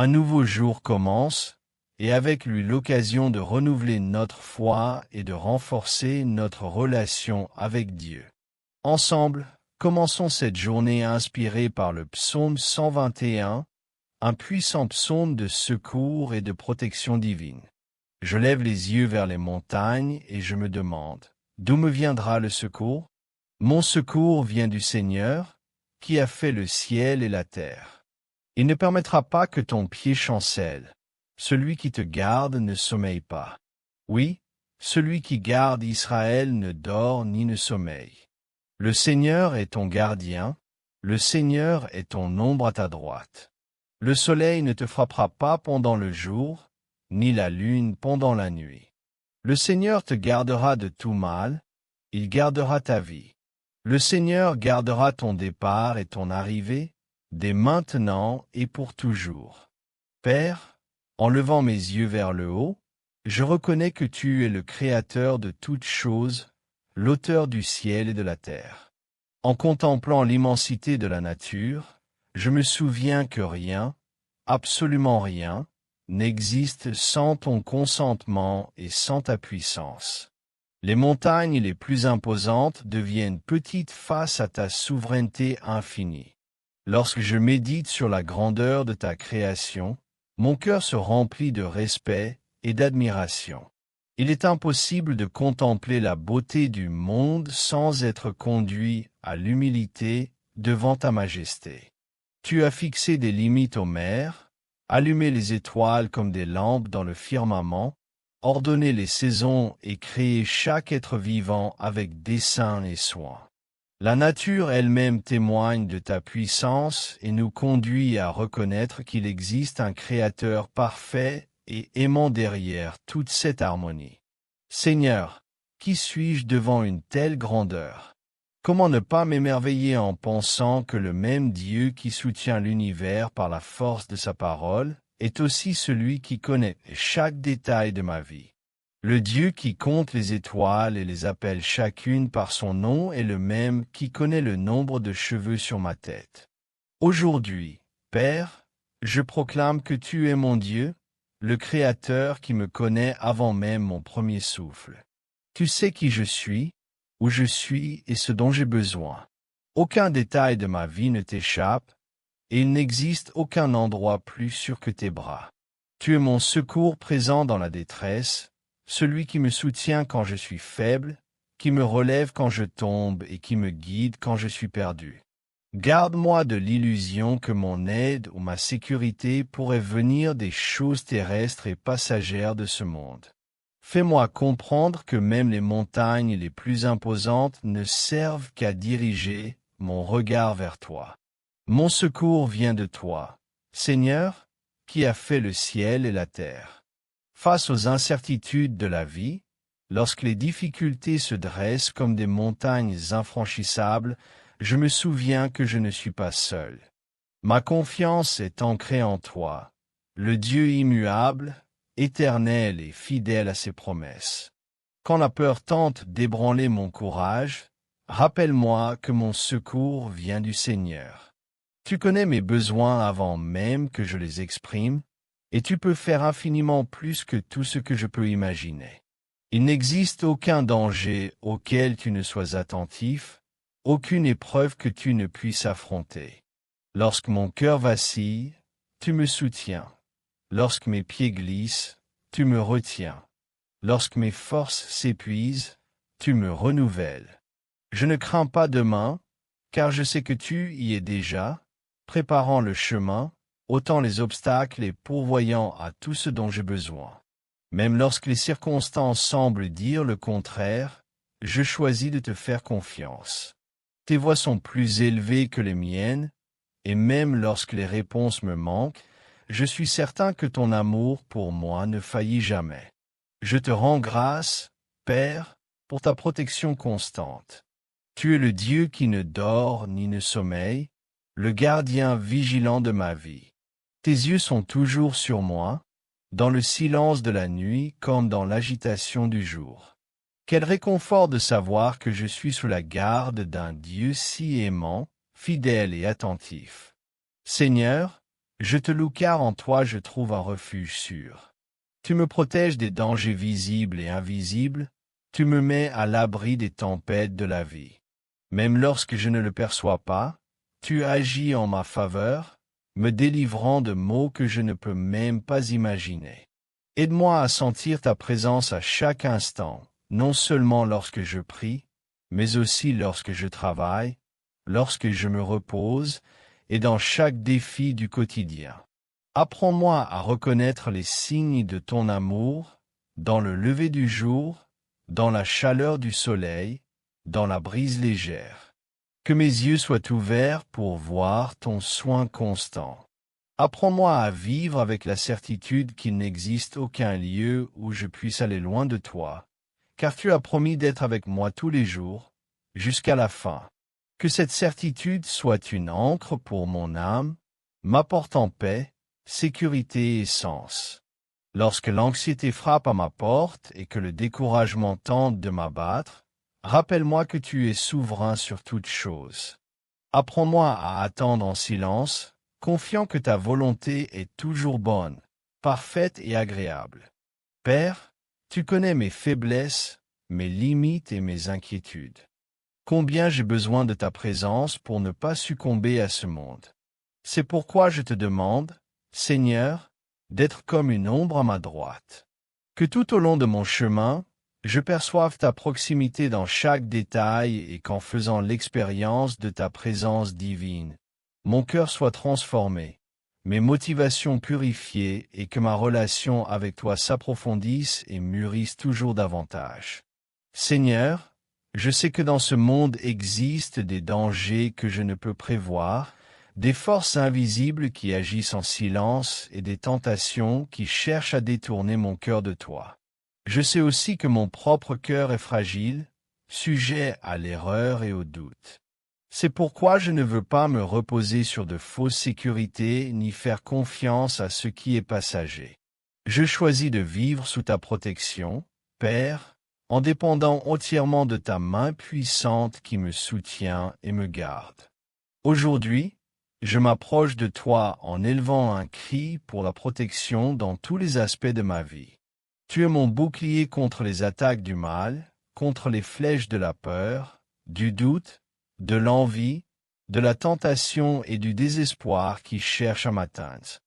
Un nouveau jour commence, et avec lui l'occasion de renouveler notre foi et de renforcer notre relation avec Dieu. Ensemble, commençons cette journée inspirée par le psaume 121, un puissant psaume de secours et de protection divine. Je lève les yeux vers les montagnes et je me demande, d'où me viendra le secours? Mon secours vient du Seigneur, qui a fait le ciel et la terre. Il ne permettra pas que ton pied chancelle. Celui qui te garde ne sommeille pas. Oui, celui qui garde Israël ne dort ni ne sommeille. Le Seigneur est ton gardien, le Seigneur est ton ombre à ta droite. Le soleil ne te frappera pas pendant le jour, ni la lune pendant la nuit. Le Seigneur te gardera de tout mal, il gardera ta vie. Le Seigneur gardera ton départ et ton arrivée, dès maintenant et pour toujours. Père, en levant mes yeux vers le haut, je reconnais que tu es le Créateur de toutes choses, l'auteur du ciel et de la terre. En contemplant l'immensité de la nature, je me souviens que rien, absolument rien, n'existe sans ton consentement et sans ta puissance. Les montagnes les plus imposantes deviennent petites face à ta souveraineté infinie. Lorsque je médite sur la grandeur de ta création, mon cœur se remplit de respect et d'admiration. Il est impossible de contempler la beauté du monde sans être conduit à l'humilité devant ta majesté. Tu as fixé des limites aux mers, allumé les étoiles comme des lampes dans le firmament, ordonné les saisons et créé chaque être vivant avec dessein et soin. La nature elle-même témoigne de ta puissance et nous conduit à reconnaître qu'il existe un Créateur parfait et aimant derrière toute cette harmonie. Seigneur, qui suis-je devant une telle grandeur? Comment ne pas m'émerveiller en pensant que le même Dieu qui soutient l'univers par la force de sa parole est aussi celui qui connaît chaque détail de ma vie. Le Dieu qui compte les étoiles et les appelle chacune par son nom est le même qui connaît le nombre de cheveux sur ma tête. Aujourd'hui, Père, je proclame que tu es mon Dieu, le Créateur qui me connaît avant même mon premier souffle. Tu sais qui je suis, où je suis et ce dont j'ai besoin. Aucun détail de ma vie ne t'échappe, et il n'existe aucun endroit plus sûr que tes bras. Tu es mon secours présent dans la détresse, celui qui me soutient quand je suis faible, qui me relève quand je tombe et qui me guide quand je suis perdu. Garde-moi de l'illusion que mon aide ou ma sécurité pourrait venir des choses terrestres et passagères de ce monde. Fais-moi comprendre que même les montagnes les plus imposantes ne servent qu'à diriger mon regard vers toi. Mon secours vient de toi, Seigneur, qui as fait le ciel et la terre. Face aux incertitudes de la vie, lorsque les difficultés se dressent comme des montagnes infranchissables, je me souviens que je ne suis pas seul. Ma confiance est ancrée en toi, le Dieu immuable, éternel et fidèle à ses promesses. Quand la peur tente d'ébranler mon courage, rappelle-moi que mon secours vient du Seigneur. Tu connais mes besoins avant même que je les exprime, et tu peux faire infiniment plus que tout ce que je peux imaginer. Il n'existe aucun danger auquel tu ne sois attentif, aucune épreuve que tu ne puisses affronter. Lorsque mon cœur vacille, tu me soutiens. Lorsque mes pieds glissent, tu me retiens. Lorsque mes forces s'épuisent, tu me renouvelles. Je ne crains pas demain, car je sais que tu y es déjà, préparant le chemin, ôtant les obstacles et pourvoyant à tout ce dont j'ai besoin. Même lorsque les circonstances semblent dire le contraire, je choisis de te faire confiance. Tes voies sont plus élevées que les miennes, et même lorsque les réponses me manquent, je suis certain que ton amour pour moi ne faillit jamais. Je te rends grâce, Père, pour ta protection constante. Tu es le Dieu qui ne dort ni ne sommeille, le gardien vigilant de ma vie. Tes yeux sont toujours sur moi, dans le silence de la nuit comme dans l'agitation du jour. Quel réconfort de savoir que je suis sous la garde d'un Dieu si aimant, fidèle et attentif. Seigneur, Je te loue car en toi je trouve un refuge sûr. Tu me protèges des dangers visibles et invisibles, tu me mets à l'abri des tempêtes de la vie. Même lorsque je ne le perçois pas, tu agis en ma faveur, me délivrant de maux que je ne peux même pas imaginer. Aide-moi à sentir ta présence à chaque instant, non seulement lorsque je prie, mais aussi lorsque je travaille, lorsque je me repose, et dans chaque défi du quotidien. Apprends-moi à reconnaître les signes de ton amour, dans le lever du jour, dans la chaleur du soleil, dans la brise légère. Que mes yeux soient ouverts pour voir ton soin constant. Apprends-moi à vivre avec la certitude qu'il n'existe aucun lieu où je puisse aller loin de toi, car tu as promis d'être avec moi tous les jours, jusqu'à la fin. Que cette certitude soit une ancre pour mon âme, m'apportant paix, sécurité et sens. Lorsque l'anxiété frappe à ma porte et que le découragement tente de m'abattre, rappelle-moi que tu es souverain sur toutes choses. Apprends-moi à attendre en silence, confiant que ta volonté est toujours bonne, parfaite et agréable. Père, tu connais mes faiblesses, mes limites et mes inquiétudes. Combien j'ai besoin de ta présence pour ne pas succomber à ce monde. C'est pourquoi je te demande, Seigneur, d'être comme une ombre à ma droite. Que tout au long de mon chemin, je perçoive ta proximité dans chaque détail et qu'en faisant l'expérience de ta présence divine, mon cœur soit transformé, mes motivations purifiées et que ma relation avec toi s'approfondisse et mûrisse toujours davantage. Seigneur, je sais que dans ce monde existent des dangers que je ne peux prévoir, des forces invisibles qui agissent en silence et des tentations qui cherchent à détourner mon cœur de toi. Je sais aussi que mon propre cœur est fragile, sujet à l'erreur et au doute. C'est pourquoi je ne veux pas me reposer sur de fausses sécurités ni faire confiance à ce qui est passager. Je choisis de vivre sous ta protection, Père, en dépendant entièrement de ta main puissante qui me soutient et me garde. Aujourd'hui, je m'approche de toi en élevant un cri pour la protection dans tous les aspects de ma vie. Tu es mon bouclier contre les attaques du mal, contre les flèches de la peur, du doute, de l'envie, de la tentation et du désespoir qui cherchent à m'atteindre.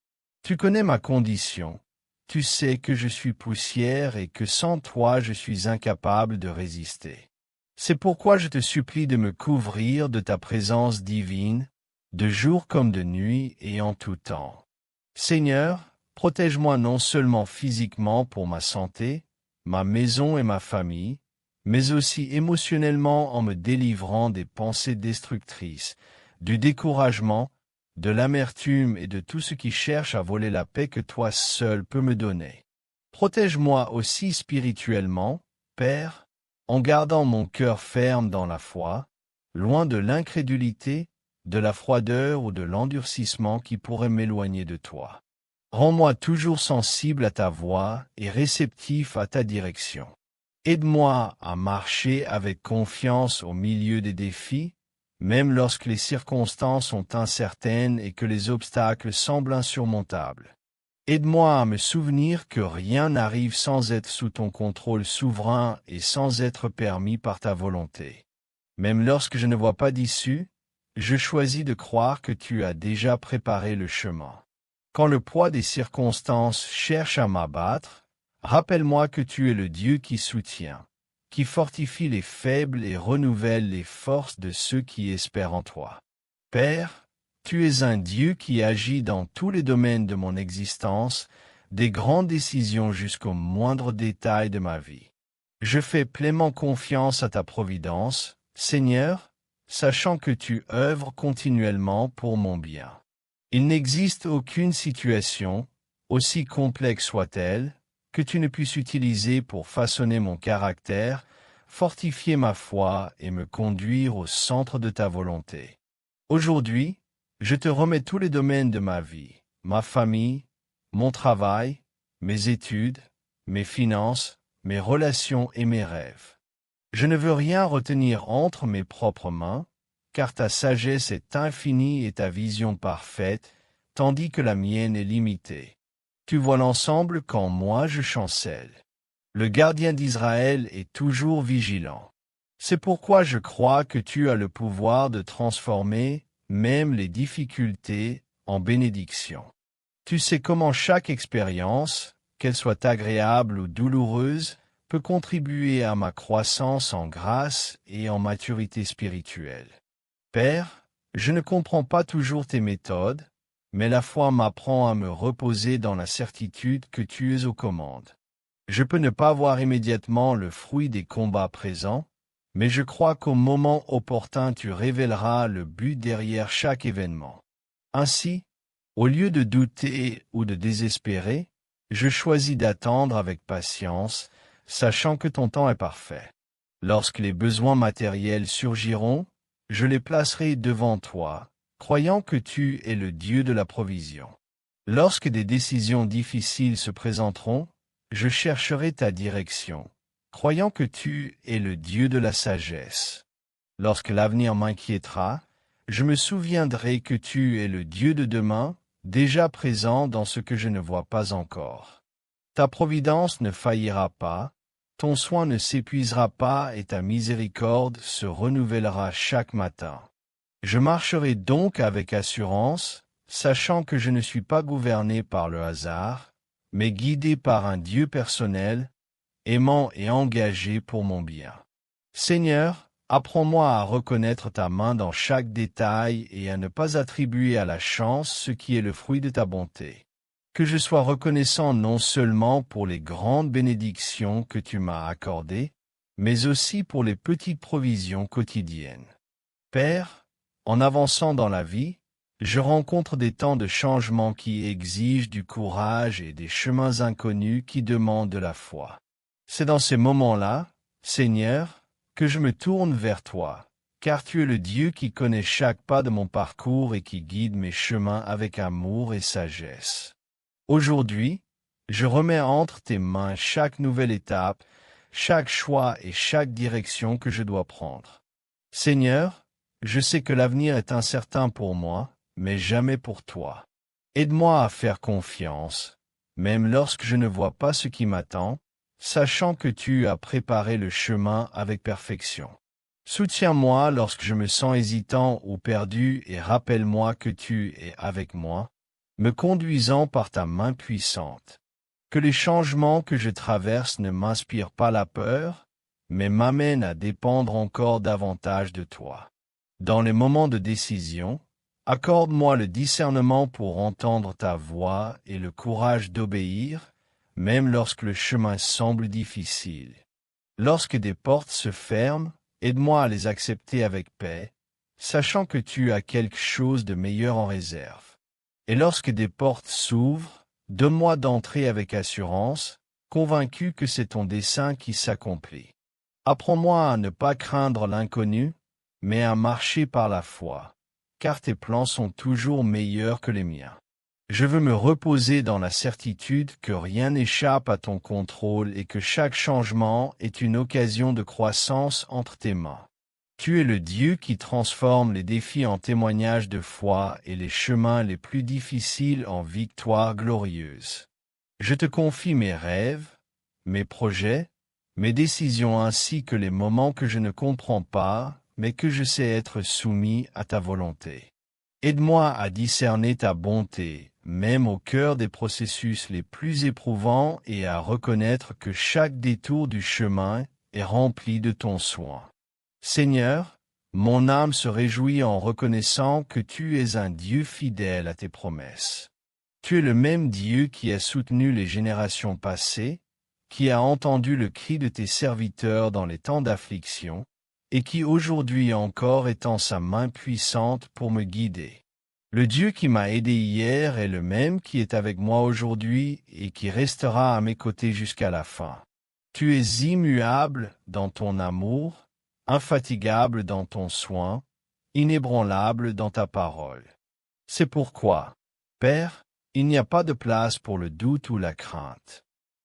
Tu connais ma condition. Tu sais que je suis poussière et que sans toi je suis incapable de résister. C'est pourquoi je te supplie de me couvrir de ta présence divine, de jour comme de nuit et en tout temps. Seigneur, protège-moi non seulement physiquement pour ma santé, ma maison et ma famille, mais aussi émotionnellement en me délivrant des pensées destructrices, du découragement, de l'amertume et de tout ce qui cherche à voler la paix que toi seul peux me donner. Protège-moi aussi spirituellement, Père, en gardant mon cœur ferme dans la foi, loin de l'incrédulité, de la froideur ou de l'endurcissement qui pourrait m'éloigner de toi. Rends-moi toujours sensible à ta voix et réceptif à ta direction. Aide-moi à marcher avec confiance au milieu des défis, même lorsque les circonstances sont incertaines et que les obstacles semblent insurmontables. Aide-moi à me souvenir que rien n'arrive sans être sous ton contrôle souverain et sans être permis par ta volonté. Même lorsque je ne vois pas d'issue, je choisis de croire que tu as déjà préparé le chemin. Quand le poids des circonstances cherche à m'abattre, rappelle-moi que tu es le Dieu qui soutient, qui fortifie les faibles et renouvelle les forces de ceux qui espèrent en toi. Père, tu es un Dieu qui agit dans tous les domaines de mon existence, des grandes décisions jusqu'aux moindres détails de ma vie. Je fais pleinement confiance à ta providence, Seigneur, sachant que tu œuvres continuellement pour mon bien. Il n'existe aucune situation, aussi complexe soit-elle, que tu ne puisses utiliser pour façonner mon caractère, fortifier ma foi et me conduire au centre de ta volonté. Aujourd'hui, je te remets tous les domaines de ma vie, ma famille, mon travail, mes études, mes finances, mes relations et mes rêves. Je ne veux rien retenir entre mes propres mains, car ta sagesse est infinie et ta vision parfaite, tandis que la mienne est limitée. Tu vois l'ensemble quand moi je chancelle. Le gardien d'Israël est toujours vigilant. C'est pourquoi je crois que tu as le pouvoir de transformer même les difficultés en bénédictions. Tu sais comment chaque expérience, qu'elle soit agréable ou douloureuse, peut contribuer à ma croissance en grâce et en maturité spirituelle. Père, je ne comprends pas toujours tes méthodes, mais la foi m'apprend à me reposer dans la certitude que tu es aux commandes. Je peux ne pas voir immédiatement le fruit des combats présents, mais je crois qu'au moment opportun tu révéleras le but derrière chaque événement. Ainsi, au lieu de douter ou de désespérer, je choisis d'attendre avec patience, sachant que ton temps est parfait. Lorsque les besoins matériels surgiront, je les placerai devant toi, croyant que tu es le Dieu de la provision. Lorsque des décisions difficiles se présenteront, je chercherai ta direction, croyant que tu es le Dieu de la sagesse. Lorsque l'avenir m'inquiétera, je me souviendrai que tu es le Dieu de demain, déjà présent dans ce que je ne vois pas encore. Ta providence ne faillira pas, ton soin ne s'épuisera pas et ta miséricorde se renouvellera chaque matin. Je marcherai donc avec assurance, sachant que je ne suis pas gouverné par le hasard, mais guidé par un Dieu personnel, aimant et engagé pour mon bien. Seigneur, apprends-moi à reconnaître ta main dans chaque détail et à ne pas attribuer à la chance ce qui est le fruit de ta bonté. Que je sois reconnaissant non seulement pour les grandes bénédictions que tu m'as accordées, mais aussi pour les petites provisions quotidiennes. Père, en avançant dans la vie, je rencontre des temps de changement qui exigent du courage et des chemins inconnus qui demandent de la foi. C'est dans ces moments-là, Seigneur, que je me tourne vers toi, car tu es le Dieu qui connaît chaque pas de mon parcours et qui guide mes chemins avec amour et sagesse. Aujourd'hui, je remets entre tes mains chaque nouvelle étape, chaque choix et chaque direction que je dois prendre. Seigneur, je sais que l'avenir est incertain pour moi, mais jamais pour toi. Aide-moi à faire confiance, même lorsque je ne vois pas ce qui m'attend, sachant que tu as préparé le chemin avec perfection. Soutiens-moi lorsque je me sens hésitant ou perdu et rappelle-moi que tu es avec moi, me conduisant par ta main puissante. Que les changements que je traverse ne m'inspirent pas la peur, mais m'amènent à dépendre encore davantage de toi. Dans les moments de décision, accorde-moi le discernement pour entendre ta voix et le courage d'obéir, même lorsque le chemin semble difficile. Lorsque des portes se ferment, aide-moi à les accepter avec paix, sachant que tu as quelque chose de meilleur en réserve. Et lorsque des portes s'ouvrent, donne-moi d'entrer avec assurance, convaincu que c'est ton dessein qui s'accomplit. Apprends-moi à ne pas craindre l'inconnu, mais à marcher par la foi, car tes plans sont toujours meilleurs que les miens. Je veux me reposer dans la certitude que rien n'échappe à ton contrôle et que chaque changement est une occasion de croissance entre tes mains. Tu es le Dieu qui transforme les défis en témoignages de foi et les chemins les plus difficiles en victoires glorieuses. Je te confie mes rêves, mes projets, mes décisions ainsi que les moments que je ne comprends pas, mais que je sais être soumis à ta volonté. Aide-moi à discerner ta bonté, même au cœur des processus les plus éprouvants et à reconnaître que chaque détour du chemin est rempli de ton soin. Seigneur, mon âme se réjouit en reconnaissant que tu es un Dieu fidèle à tes promesses. Tu es le même Dieu qui a soutenu les générations passées, qui a entendu le cri de tes serviteurs dans les temps d'affliction, et qui aujourd'hui encore étend sa main puissante pour me guider. Le Dieu qui m'a aidé hier est le même qui est avec moi aujourd'hui et qui restera à mes côtés jusqu'à la fin. Tu es immuable dans ton amour, infatigable dans ton soin, inébranlable dans ta parole. C'est pourquoi, Père, il n'y a pas de place pour le doute ou la crainte.